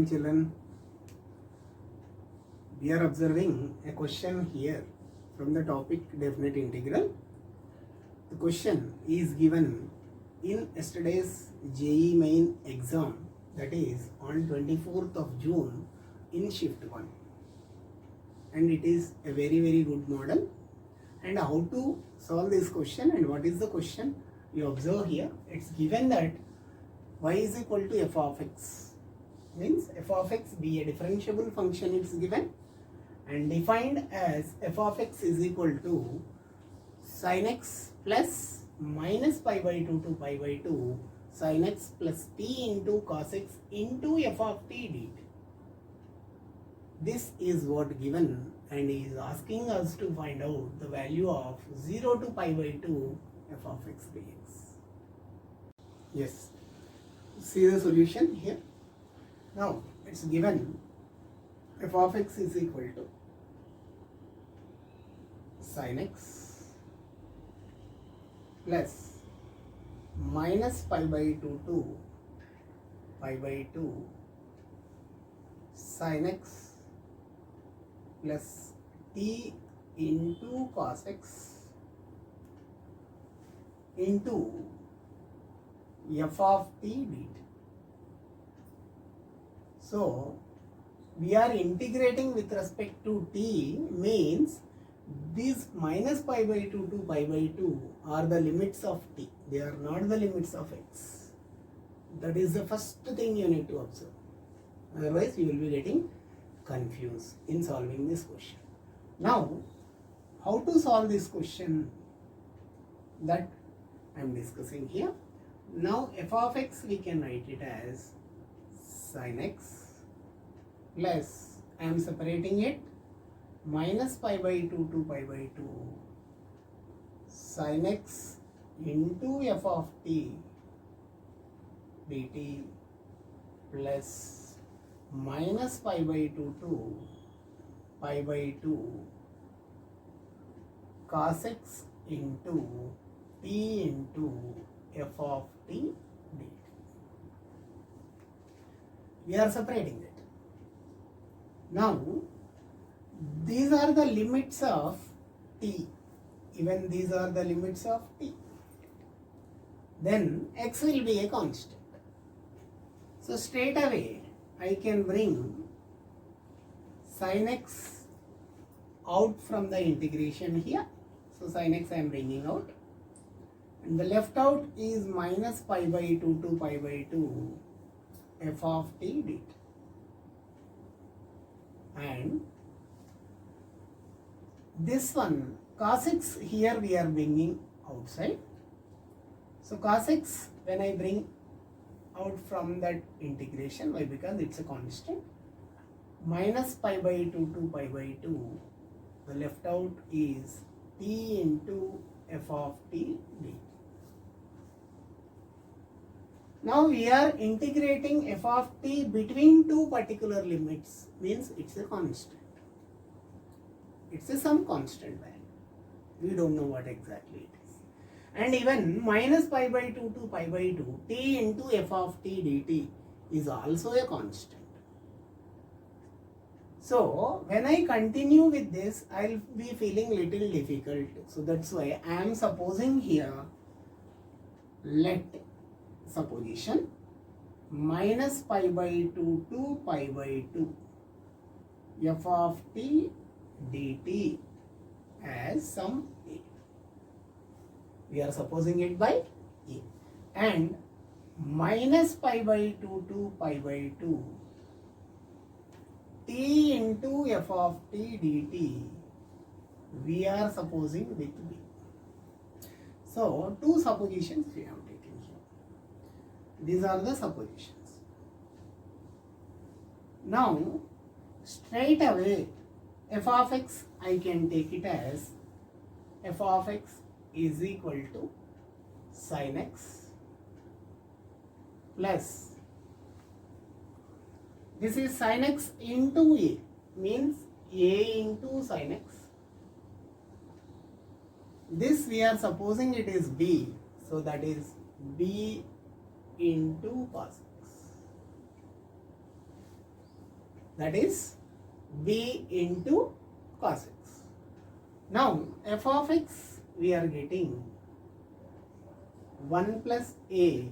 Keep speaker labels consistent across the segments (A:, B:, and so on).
A: children, we are observing a question here from the topic definite integral. The question is given in yesterday's JEE Main exam, that is on 24th of June in Shift-1, and it is a very good model. And how to solve this question and what is the question? You observe here, it's given that y is equal to f of x, means f of x be a differentiable function, it's given, and defined as f of x is equal to sin x plus minus pi by 2 to pi by 2 sin x plus t into cos x into f of t dt. This is what given, and he is asking us to find out the value of 0 to pi by 2 f of x dx. Yes, see the solution here. Now it's given f of x is equal to sin x plus minus pi by 2 to pi by 2 sin x plus t into cos x into f of t dt. So we are integrating with respect to t, means these minus pi by 2 to pi by 2 are the limits of t, they are not the limits of x. That is the first thing you need to observe, otherwise you will be getting confused in solving this question. Now, how to solve this question, that I am discussing here. Now f of x we can write it as sin x plus, I am separating it, minus pi by 2 to pi by 2 sin x into f of t dt plus minus pi by 2 to pi by 2 cos x into t into f of t dt. We are separating it. Now these are the limits of t, even these are the limits of t, then x will be a constant. So straight away I can bring sin x out from the integration here. So sin x I am bringing out, and the left out is minus pi by 2 to pi by 2 f of t dt. And this one cos x here we are bringing outside. So cos x when I bring out from that integration, why? Because it's a constant, minus pi by 2 to pi by 2, the left out is t into f of t dt. Now we are integrating f of t between two particular limits, means it's a constant, it's a some constant value, we don't know what exactly it is. And even minus pi by 2 to pi by 2 t into f of t dt is also a constant. So when I continue with this, I'll be feeling little difficult. So that's why I am supposing here, let supposition minus pi by 2 to pi by 2 f of t dt as some a. We are supposing it by a, and minus pi by 2 to pi by 2 t into f of t dt we are supposing with b. So two suppositions we have taken here. These are the suppositions. Now straight away f of x I can take it as f of x is equal to sin x plus, this is sin x into a, means a into sin x. This we are supposing it is b, so that is b into cos x that is b into cos x. Now f of x we are getting 1 plus a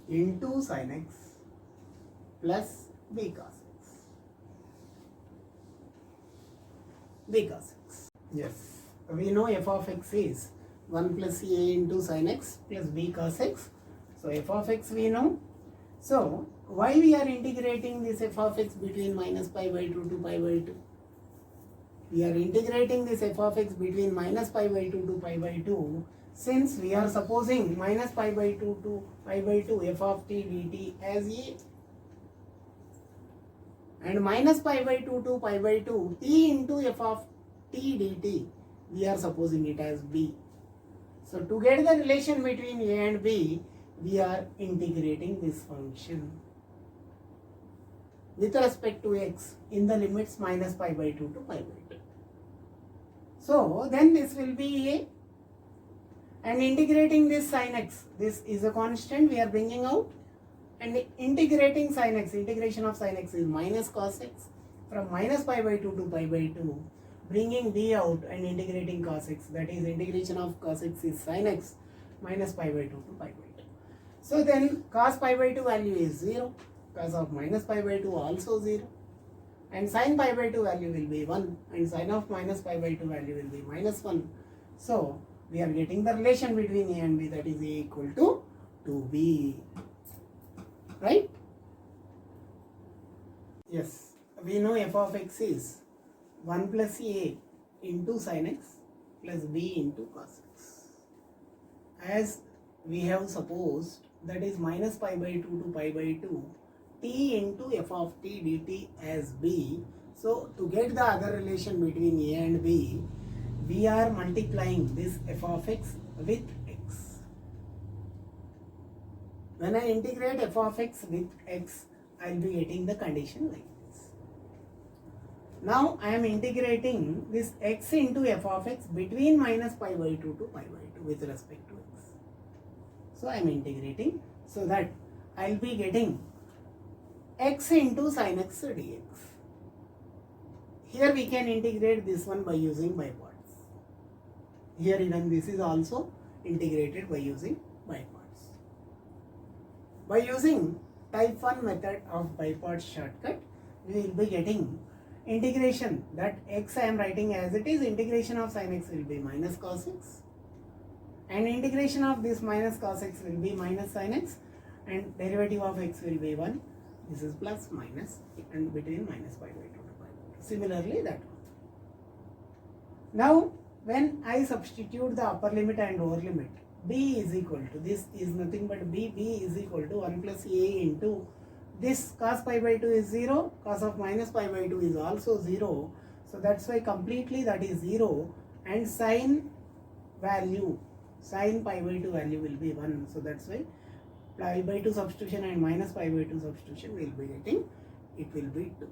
A: into sin x plus b cos x. b cos x. Yes, we know f of x is 1 plus a into sin x plus b cos x. So f of x we know. So why we are integrating this f of x between minus pi by 2 to pi by 2? We are integrating this f of x between minus pi by 2 to pi by 2 since we are supposing minus pi by 2 to pi by 2 f of t dt as a, and minus pi by 2 to pi by 2 t into f of t dt we are supposing it as b. So to get the relation between a and b, we are integrating this function with respect to x in the limits minus pi by 2 to pi by 2. So then this will be a, and integrating this sin x, this is a constant we are bringing out, and integrating sin x, integration of sin x is minus cos x from minus pi by 2 to pi by 2, bringing b out and integrating cos x, that is integration of cos x is sin x minus pi by 2 to pi by 2. So then cos pi by 2 value is 0, cos of minus pi by 2 also 0, and sin pi by 2 value will be 1, and sin of minus pi by 2 value will be minus 1. So we are getting the relation between a and b, that is a equal to 2b, right? Yes, we know f of x is 1 plus a into sin x plus b into cos x. As we have supposed, that is minus pi by 2 to pi by 2 t into f of t dt as b. So to get the other relation between a and b, we are multiplying this f of x with x. When I integrate f of x with x, I will be getting the condition like this. Now I am integrating this x into f of x between minus pi by 2 to pi by 2 with respect to x. So I am integrating so that I will be getting x into sin x dx. Here we can integrate this one by using by parts. Here even this is also integrated by using by parts. By using type 1 method of by parts shortcut, we will be getting integration, that x I am writing as it is, integration of sin x will be minus cos x, and integration of this minus cos x will be minus sin x, and derivative of x will be 1. This is plus minus, and between minus pi by 2 to pi by 2. Similarly that one. Now when I substitute the upper limit and lower limit, b is equal to, this is nothing but b is equal to 1 plus a into this cos pi by 2 is 0, cos of minus pi by 2 is also 0. So that's why completely that is 0, and sin value, sin pi by 2 value will be 1. So that's why pi by 2 substitution and minus pi by 2 substitution will be getting, it will be 2.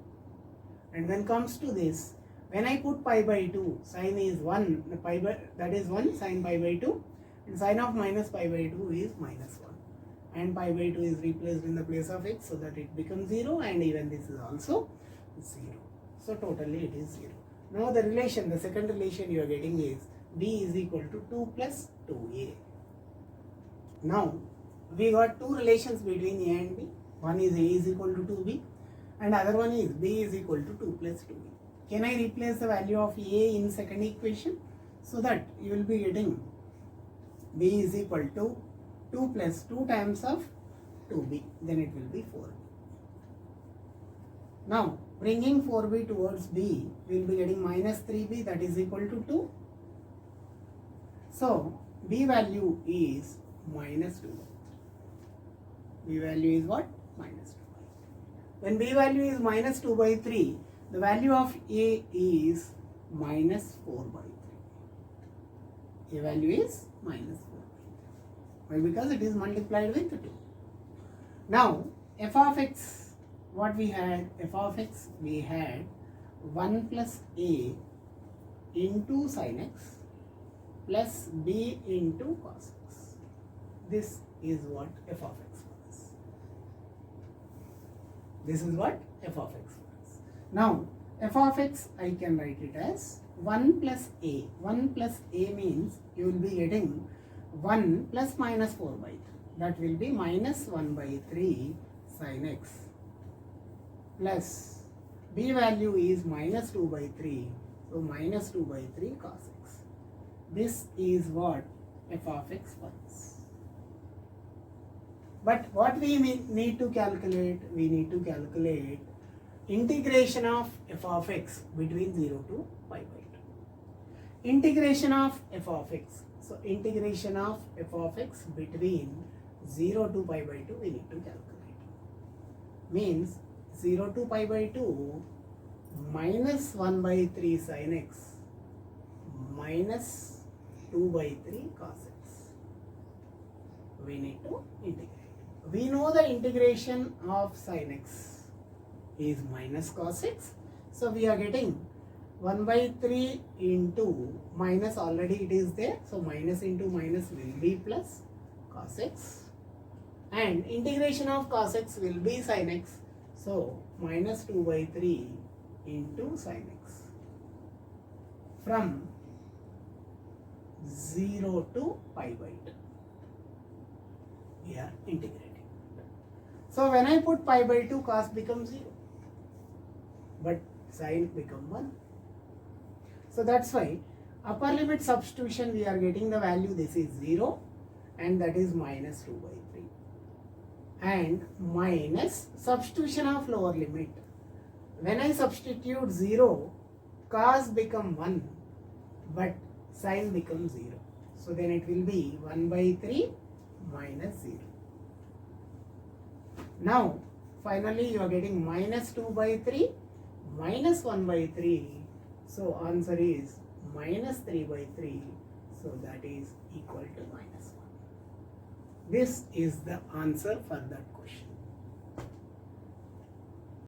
A: And when comes to this, when I put pi by 2, sin is 1, the pi by, that is 1, sin pi by 2, and sin of minus pi by 2 is minus 1. And pi by 2 is replaced in the place of x, so that it becomes 0, and even this is also 0. So totally it is 0. Now the relation, the second relation you are getting is b is equal to 2 plus 2a. Now we got two relations between a and b. One is a is equal to 2b, and other one is b is equal to 2 plus 2b. Can I replace the value of a in second equation? So that you will be getting b is equal to 2 plus 2 times of 2b, then it will be 4b. Now bringing 4b towards b, we will be getting minus 3b, that is equal to 2. So b value is minus 2. B value is what? Minus 2 by 3. When b value is minus 2 by 3, the value of a is minus 4 by 3. A value is minus 4 by 3. Why? Because it is multiplied with 2. Now f of x, what we had? F of x we had 1 plus a into sin x plus b into cos x. This is what f of x was. This is what f of x was. Now f of x I can write it as 1 plus a. 1 plus a means you will be getting 1 plus minus 4 by 3. That will be minus 1 by 3 sin x plus b value is minus 2 by 3. So minus 2 by 3 cos x. This is what f of x was. But what we need to calculate? We need to calculate integration of f of x between 0 to pi by 2. Integration of f of x. So integration of f of x between 0 to pi by 2 we need to calculate. Means 0 to pi by 2 minus 1 by 3 sin x minus 2 by 3 cos x. We need to integrate. We know the integration of sin x is minus cos x. So we are getting 1 by 3 into minus, already it is there. So minus into minus will be plus cos x. And integration of cos x will be sin x. So minus 2 by 3 into sin x. From 0 to pi by 2. We are integrating. So when I put pi by 2, cos becomes 0. But sin become 1. So that's why upper limit substitution we are getting the value, this is 0 and that is minus 2 by 3. And minus substitution of lower limit. When I substitute 0, cos become 1 but sin becomes 0. So then it will be 1 by 3 minus 0. Now finally you are getting minus 2 by 3 minus 1 by 3. So answer is minus 3 by 3. So that is equal to minus 1. This is the answer for that question.